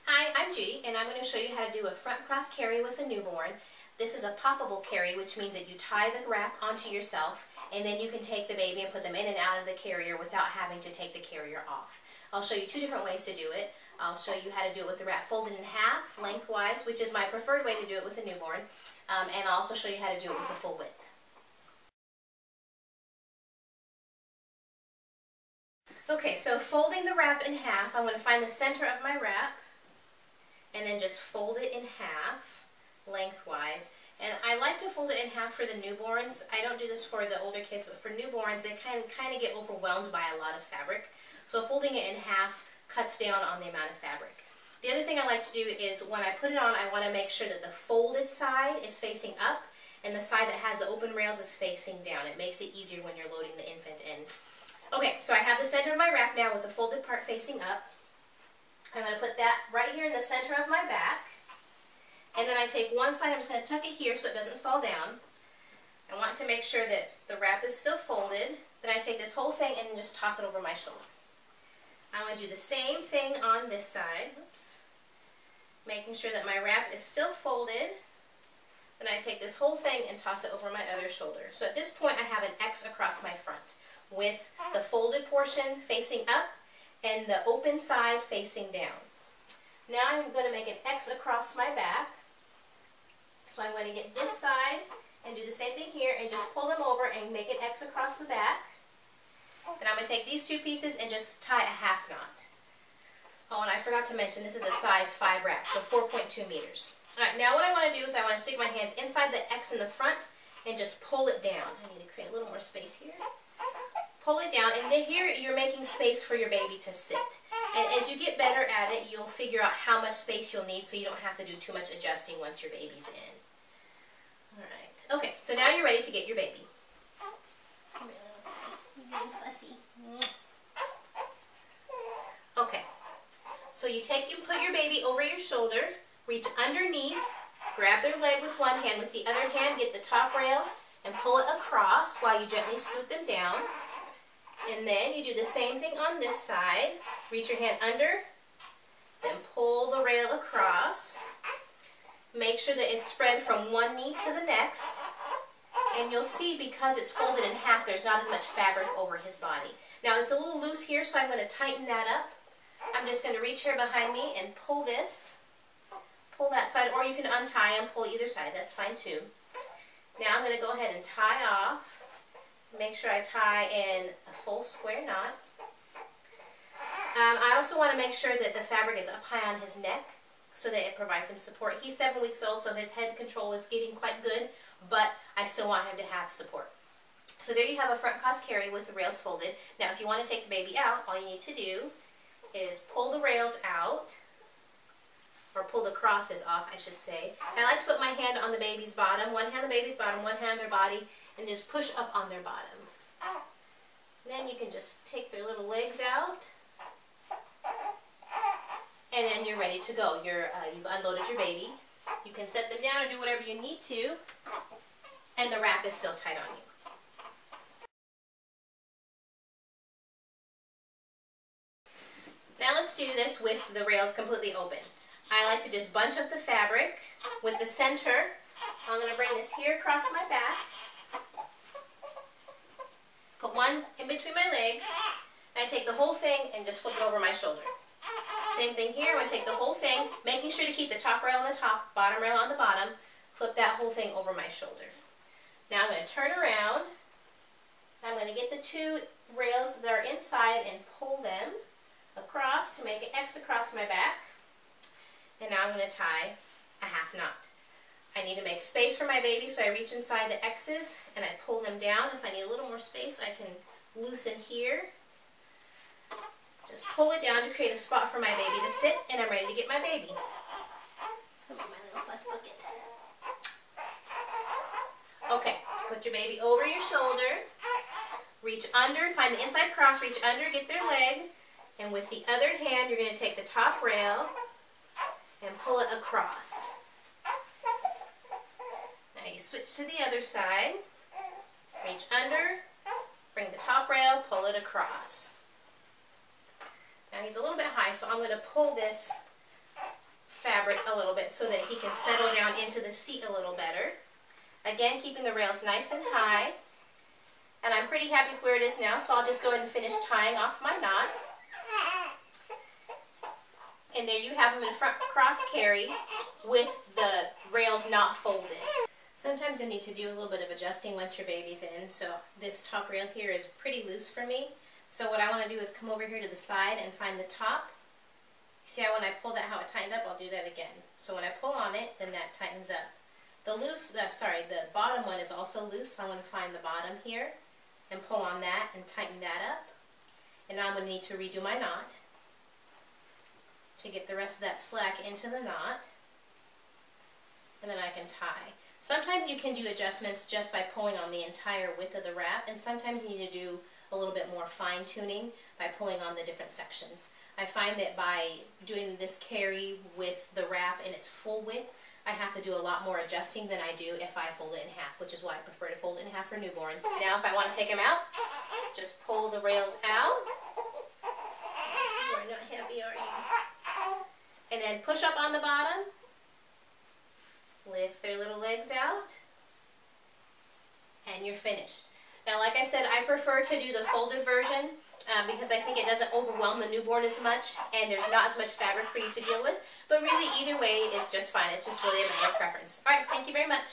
Hi, I'm Judy, and I'm going to show you how to do a front cross carry with a newborn. This is a poppable carry, which means that you tie the wrap onto yourself, and then you can take the baby and put them in and out of the carrier without having to take the carrier off. I'll show you two different ways to do it. I'll show you how to do it with the wrap folded in half, lengthwise, which is my preferred way to do it with a newborn, and I'll also show you how to do it with the full width. Okay, so folding the wrap in half, I'm going to find the center of my wrap, and then just fold it in half, lengthwise. And I like to fold it in half for the newborns. I don't do this for the older kids, but for newborns, they kind of get overwhelmed by a lot of fabric. So folding it in half cuts down on the amount of fabric. The other thing I like to do is when I put it on, I want to make sure that the folded side is facing up, and the side that has the open rails is facing down. It makes it easier when you're loading the infant in. Okay, so I have the center of my wrap now with the folded part facing up. I'm going to put that right here in the center of my back. And then I take one side, I'm just going to tuck it here so it doesn't fall down. I want to make sure that the wrap is still folded. Then I take this whole thing and just toss it over my shoulder. I'm going to do the same thing on this side. Oops. Making sure that my wrap is still folded. Then I take this whole thing and toss it over my other shoulder. So at this point I have an X across my front with the folded portion facing up and the open side facing down. Now I'm going to make an X across my back. So I'm going to get this side and do the same thing here and just pull them over and make an X across the back. And I'm going to take these two pieces and just tie a half knot. Oh, and I forgot to mention this is a size 5 wrap, so 4.2 meters. Alright, now what I want to do is I want to stick my hands inside the X in the front and just pull it down. I need to create a little more space here. Pull it down, and then here you're making space for your baby to sit. And as you get better at it, you'll figure out how much space you'll need so you don't have to do too much adjusting once your baby's in. Alright, okay, so now you're ready to get your baby. Come here, little guy. You're getting fussy. Okay, so you put your baby over your shoulder, reach underneath, grab their leg with one hand, with the other hand get the top rail and pull it across while you gently scoot them down. And then you do the same thing on this side. Reach your hand under, then pull the rail across. Make sure that it's spread from one knee to the next. And you'll see because it's folded in half, there's not as much fabric over his body. Now it's a little loose here, so I'm going to tighten that up. I'm just going to reach here behind me and pull this. Pull that side, or you can untie and pull either side. That's fine too. Now I'm going to go ahead and tie off. Make sure I tie in a full square knot. I also want to make sure that the fabric is up high on his neck so that it provides him support. He's 7 weeks old, so his head control is getting quite good, but I still want him to have support. So there you have a front cross carry with the rails folded. Now if you want to take the baby out, all you need to do is pull the rails out, or pull the crosses off, I should say. I like to put my hand on the baby's bottom, one hand on the baby's bottom, one hand on their body, and just push up on their bottom. Then you can just take their little legs out, and then you're ready to go. You've unloaded your baby. You can set them down or do whatever you need to, and the wrap is still tight on you. Now let's do this with the rails completely open. I like to just bunch up the fabric with the center. I'm going to bring this here across my back. Put one in between my legs. And I take the whole thing and just flip it over my shoulder. Same thing here. I'm going to take the whole thing, making sure to keep the top rail on the top, bottom rail on the bottom. Flip that whole thing over my shoulder. Now I'm going to turn around. I'm going to get the two rails that are inside and pull them across to make an X across my back. And now I'm going to tie a half knot. I need to make space for my baby, so I reach inside the X's and I pull them down. If I need a little more space, I can loosen here. Just pull it down to create a spot for my baby to sit, and I'm ready to get my baby. Come on, my little fuss bucket. Okay, put your baby over your shoulder. Reach under, find the inside cross, reach under, get their leg, and with the other hand, you're going to take the top rail and pull it across. Now you switch to the other side, reach under, bring the top rail, pull it across. Now he's a little bit high, so I'm going to pull this fabric a little bit so that he can settle down into the seat a little better. Again, keeping the rails nice and high. And I'm pretty happy with where it is now, so I'll just go ahead and finish tying off my knot. And there you have them in front cross carry with the rails not folded. Sometimes you need to do a little bit of adjusting once your baby's in, so this top rail here is pretty loose for me. So what I want to do is come over here to the side and find the top. See how when I pull that, how it tightened up? I'll do that again. So when I pull on it, then that tightens up. The bottom one is also loose, so I'm going to find the bottom here and pull on that and tighten that up. And now I'm going to need to redo my knot to get the rest of that slack into the knot, and then I can tie. Sometimes you can do adjustments just by pulling on the entire width of the wrap, and sometimes you need to do a little bit more fine-tuning by pulling on the different sections. I find that by doing this carry with the wrap in its full width, I have to do a lot more adjusting than I do if I fold it in half, which is why I prefer to fold it in half for newborns. Now if I want to take them out, just pull the rails out. You're not happy, are you? And then push up on the bottom, lift their little legs out, and you're finished. Now, like I said, I prefer to do the folded version because I think it doesn't overwhelm the newborn as much, and there's not as much fabric for you to deal with. But really, either way is just fine. It's just really a matter of preference. All right, thank you very much.